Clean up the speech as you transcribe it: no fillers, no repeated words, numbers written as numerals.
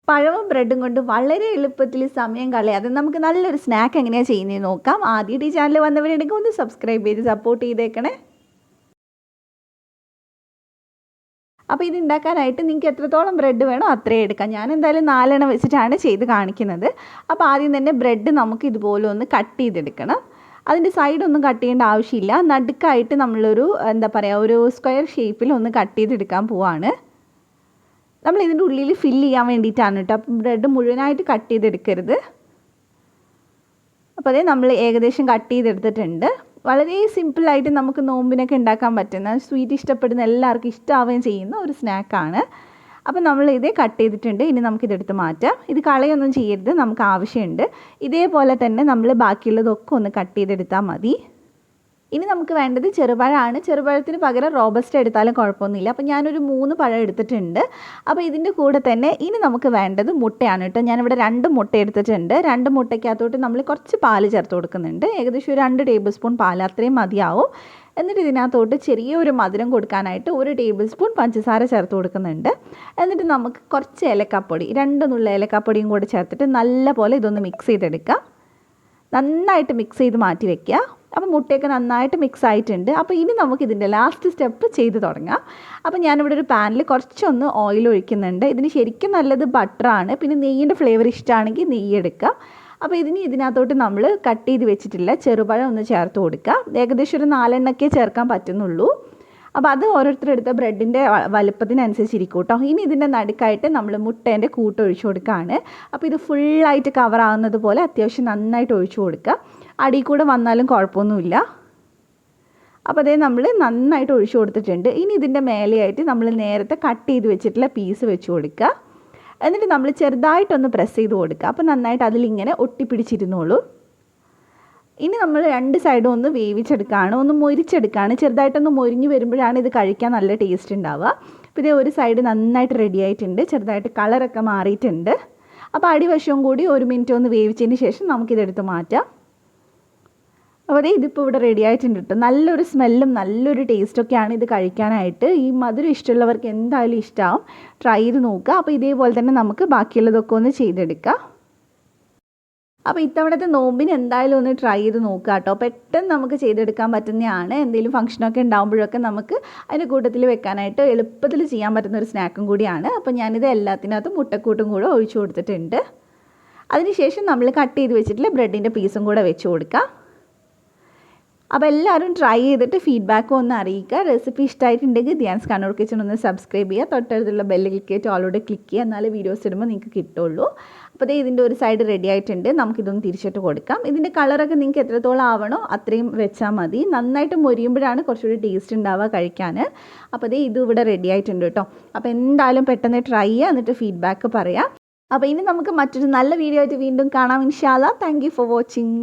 പഴവും ബ്രെഡും കൊണ്ട് വളരെ എളുപ്പത്തിൽ സമയം കളയാതെ നമുക്ക് നല്ലൊരു സ്നാക്ക് എങ്ങനെയാണ് ചെയ്യുന്നത് നോക്കാം. ആദ്യമായിട്ട് ഈ ചാനൽ വന്നവരുണ്ടെങ്കിൽ ഒന്ന് സബ്സ്ക്രൈബ് ചെയ്ത് സപ്പോർട്ട് ചെയ്തേക്കണേ. അപ്പോൾ ഇത് ഉണ്ടാക്കാനായിട്ട് നിങ്ങൾക്ക് എത്രത്തോളം ബ്രെഡ് വേണോ അത്രയും എടുക്കാം. ഞാൻ എന്തായാലും 4 എണ്ണം വെച്ചിട്ടാണ് ചെയ്ത് കാണിക്കുന്നത്. അപ്പോൾ ആദ്യം തന്നെ ബ്രെഡ് നമുക്ക് ഇതുപോലെ ഒന്ന് കട്ട് ചെയ്തെടുക്കണം. അതിൻ്റെ സൈഡൊന്നും കട്ട് ചെയ്യേണ്ട ആവശ്യമില്ല. നടുക്കായിട്ട് നമ്മളൊരു ഒരു സ്ക്വയർ ഷേപ്പിൽ ഒന്ന് കട്ട് ചെയ്തെടുക്കാൻ പോവാണ്. നമ്മൾ ഇതിൻ്റെ ഉള്ളിൽ ഫില്ല് ചെയ്യാൻ വേണ്ടിയിട്ടാണ് കേട്ടോ. അപ്പം ബ്രെഡ് മുഴുവനായിട്ട് കട്ട് ചെയ്തെടുക്കരുത്. അപ്പോൾ അതേ നമ്മൾ ഏകദേശം കട്ട് ചെയ്തെടുത്തിട്ടുണ്ട്. വളരെ സിമ്പിളായിട്ട് നമുക്ക് നോമ്പിനൊക്കെ ഉണ്ടാക്കാൻ പറ്റുന്ന, സ്വീറ്റ് ഇഷ്ടപ്പെടുന്ന എല്ലാവർക്കും ഇഷ്ടമാവുകയും ചെയ്യുന്ന ഒരു സ്നാക്കാണ്. അപ്പോൾ നമ്മൾ ഇതേ കട്ട് ചെയ്തിട്ടുണ്ട്. ഇനി നമുക്കിതെടുത്ത് മാറ്റാം. ഇത് കളയൊന്നും ചെയ്യരുത്, നമുക്ക് ആവശ്യമുണ്ട്. ഇതേപോലെ തന്നെ നമ്മൾ ബാക്കിയുള്ളതൊക്കെ ഒന്ന് കട്ട് ചെയ്തെടുത്താൽ മതി. ഇനി നമുക്ക് വേണ്ടത് ചെറുപഴമാണ്. ചെറുപഴത്തിന് പകരം റോബസ്റ്റ് എടുത്താലും കുഴപ്പമൊന്നുമില്ല. അപ്പോൾ ഞാനൊരു 3 പഴം എടുത്തിട്ടുണ്ട്. അപ്പോൾ ഇതിൻ്റെ കൂടെ തന്നെ ഇനി നമുക്ക് വേണ്ടത് മുട്ടയാണ് കേട്ടോ. ഞാനിവിടെ 2 മുട്ട എടുത്തിട്ടുണ്ട്. 2 മുട്ടയ്ക്കകത്തോട്ട് നമ്മൾ കുറച്ച് പാല് ചേർത്ത് കൊടുക്കുന്നുണ്ട്. ഏകദേശം ഒരു 2 ടേബിൾ സ്പൂൺ പാൽ അത്രയും മതിയാവും. എന്നിട്ട് ഇതിനകത്തോട്ട് ചെറിയൊരു മധുരം കൊടുക്കാനായിട്ട് 1 ടേബിൾ സ്പൂൺ പഞ്ചസാര ചേർത്ത് കൊടുക്കുന്നുണ്ട്. എന്നിട്ട് നമുക്ക് കുറച്ച് ഏലക്കാപ്പൊടി, 2 നുള്ള ഏലക്കാപ്പൊടിയും കൂടെ ചേർത്തിട്ട് നല്ലപോലെ ഇതൊന്ന് മിക്സ് ചെയ്തെടുക്കാം. നന്നായിട്ട് മിക്സ് ചെയ്ത് മാറ്റി വയ്ക്കുക. അപ്പോൾ മുട്ടയൊക്കെ നന്നായിട്ട് മിക്സ് ആയിട്ടുണ്ട്. അപ്പോൾ ഇനി നമുക്കിതിൻ്റെ ലാസ്റ്റ് സ്റ്റെപ്പ് ചെയ്ത് തുടങ്ങാം. അപ്പോൾ ഞാനിവിടെ ഒരു പാനിൽ കുറച്ചൊന്ന് ഓയിൽ ഒഴിക്കുന്നുണ്ട്. ഇതിന് ശരിക്കും നല്ലത് ബട്ടറാണ്. പിന്നെ നെയ്യിൻ്റെ ഫ്ലേവർ ഇഷ്ടമാണെങ്കിൽ നെയ്യ് എടുക്കുക. അപ്പോൾ ഇതിനകത്തോട്ട് നമ്മൾ കട്ട് ചെയ്ത് വെച്ചിട്ടില്ല ചെറുപഴം ഒന്ന് ചേർത്ത് കൊടുക്കുക. ഏകദേശം ഒരു 4 എണ്ണമൊക്കെ ചേർക്കാൻ പറ്റുന്നുള്ളൂ. അപ്പോൾ അത് ഓരോരുത്തരെടുത്ത ബ്രെഡിൻ്റെ വലുപ്പത്തിനനുസരിച്ചിരിക്കും കേട്ടോ. ഇനി ഇതിൻ്റെ നടുക്കായിട്ട് നമ്മൾ മുട്ടേൻ്റെ കൂട്ട് ഒഴിച്ചു കൊടുക്കുകയാണ്. അപ്പോൾ ഇത് ഫുള്ളായിട്ട് കവറാവുന്നത് പോലെ അത്യാവശ്യം നന്നായിട്ട് ഒഴിച്ചു കൊടുക്കുക. അടിയിൽ കൂടെ വന്നാലും കുഴപ്പമൊന്നുമില്ല. അപ്പോൾ അതേ നമ്മൾ നന്നായിട്ട് ഒഴിച്ചു കൊടുത്തിട്ടുണ്ട്. ഇനി ഇതിൻ്റെ മേലെയായിട്ട് നമ്മൾ നേരത്തെ കട്ട് ചെയ്ത് വെച്ചിട്ടുള്ള പീസ് വെച്ച് കൊടുക്കുക. എന്നിട്ട് നമ്മൾ ചെറുതായിട്ടൊന്ന് പ്രസ് ചെയ്ത് കൊടുക്കുക. അപ്പോൾ നന്നായിട്ട് അതിലിങ്ങനെ ഒട്ടിപ്പിടിച്ചിരുന്നോളൂ. ഇനി നമ്മൾ 2 സൈഡും ഒന്ന് വേവിച്ചെടുക്കുകയാണ്, ഒന്ന് മൊരിച്ചെടുക്കുകയാണ്. ചെറുതായിട്ടൊന്ന് മൊരിഞ്ഞ് വരുമ്പോഴാണ് ഇത് കഴിക്കാൻ നല്ല ടേസ്റ്റ് ഉണ്ടാവുക. പിന്നെ ഒരു സൈഡ് നന്നായിട്ട് റെഡി ആയിട്ടുണ്ട്, ചെറുതായിട്ട് കളറൊക്കെ മാറിയിട്ടുണ്ട്. അപ്പോൾ അടിവശവും കൂടി 1 മിനിറ്റ് ഒന്ന് വേവിച്ചതിന് ശേഷം നമുക്കിതെടുത്ത് മാറ്റാം. അപ്പോൾ ഇതിപ്പോൾ ഇവിടെ റെഡി ആയിട്ടുണ്ട് കേട്ടോ. നല്ലൊരു സ്മെല്ലും നല്ലൊരു ടേസ്റ്റൊക്കെയാണ് ഇത് കഴിക്കാനായിട്ട്. ഈ മധുരം ഇഷ്ടമുള്ളവർക്ക് എന്തായാലും ഇഷ്ടമാവും. ട്രൈ ചെയ്ത് നോക്കുക. അപ്പോൾ ഇതേപോലെ തന്നെ നമുക്ക് ബാക്കിയുള്ളതൊക്കെ ഒന്ന് ചെയ്തെടുക്കാം. അപ്പോൾ ഇത്തവണത്തെ നോമ്പിന് എന്തായാലും ഒന്ന് ട്രൈ ചെയ്ത് നോക്കുക കേട്ടോ. പെട്ടെന്ന് നമുക്ക് ചെയ്തെടുക്കാൻ പറ്റുന്നതാണ്. എന്തെങ്കിലും ഫംഗ്ഷനൊക്കെ ഉണ്ടാകുമ്പോഴൊക്കെ നമുക്ക് അതിൻ്റെ കൂട്ടത്തിൽ വെക്കാനായിട്ട് എളുപ്പത്തിൽ ചെയ്യാൻ പറ്റുന്ന ഒരു സ്നാക്കും കൂടിയാണ്. അപ്പോൾ ഞാനിത് എല്ലാത്തിനകത്തും മുട്ടക്കൂട്ടും കൂടെ ഒഴിച്ചു കൊടുത്തിട്ടുണ്ട്. അതിനുശേഷം നമ്മൾ കട്ട് ചെയ്ത് വെച്ചിട്ടുള്ള ബ്രെഡിൻ്റെ പീസും കൂടെ വെച്ച് കൊടുക്കാം. അപ്പോൾ എല്ലാവരും ട്രൈ ചെയ്തിട്ട് ഫീഡ്ബാക്കും ഒന്ന് അറിയിക്കുക. റെസിപ്പി ഇഷ്ടമായിട്ടുണ്ടെങ്കിൽ ധ്യാൻസ് കണ്ണൂർ കിച്ചൺ ഒന്ന് സബ്സ്ക്രൈബ് ചെയ്യുക. തൊട്ടടുത്തുള്ള ബെല്ല് ക്ലിക്ക് ചെയ്തിട്ട് ഓളോട് ക്ലിക്ക് ചെയ്യുക. എന്നാലേ വീഡിയോസ് ഇടുമ്പോൾ നിങ്ങൾക്ക് കിട്ടുള്ളൂ. അപ്പോൾ ഇതിൻ്റെ ഒരു സൈഡ് റെഡി ആയിട്ടുണ്ട്. നമുക്കിതൊന്ന് തിരിച്ചിട്ട് കൊടുക്കാം. ഇതിൻ്റെ കളറൊക്കെ നിങ്ങൾക്ക് എത്രത്തോളം ആവണോ അത്രയും വെച്ചാൽ മതി. നന്നായിട്ട് മൊരിയുമ്പോഴാണ് കുറച്ചുകൂടി ടേസ്റ്റ് ഉണ്ടാവുക കഴിക്കാൻ. അപ്പോൾ ഇത് ഇവിടെ റെഡി ആയിട്ടുണ്ട് കേട്ടോ. അപ്പോൾ എന്തായാലും പെട്ടെന്ന് ട്രൈ ചെയ്യുക, എന്നിട്ട് ഫീഡ്ബാക്ക് പറയാം. അപ്പോൾ ഇനി നമുക്ക് മറ്റൊരു നല്ല വീഡിയോ ആയിട്ട് വീണ്ടും കാണാം ഇൻഷാ അല്ലാഹ്. Thank you for watching.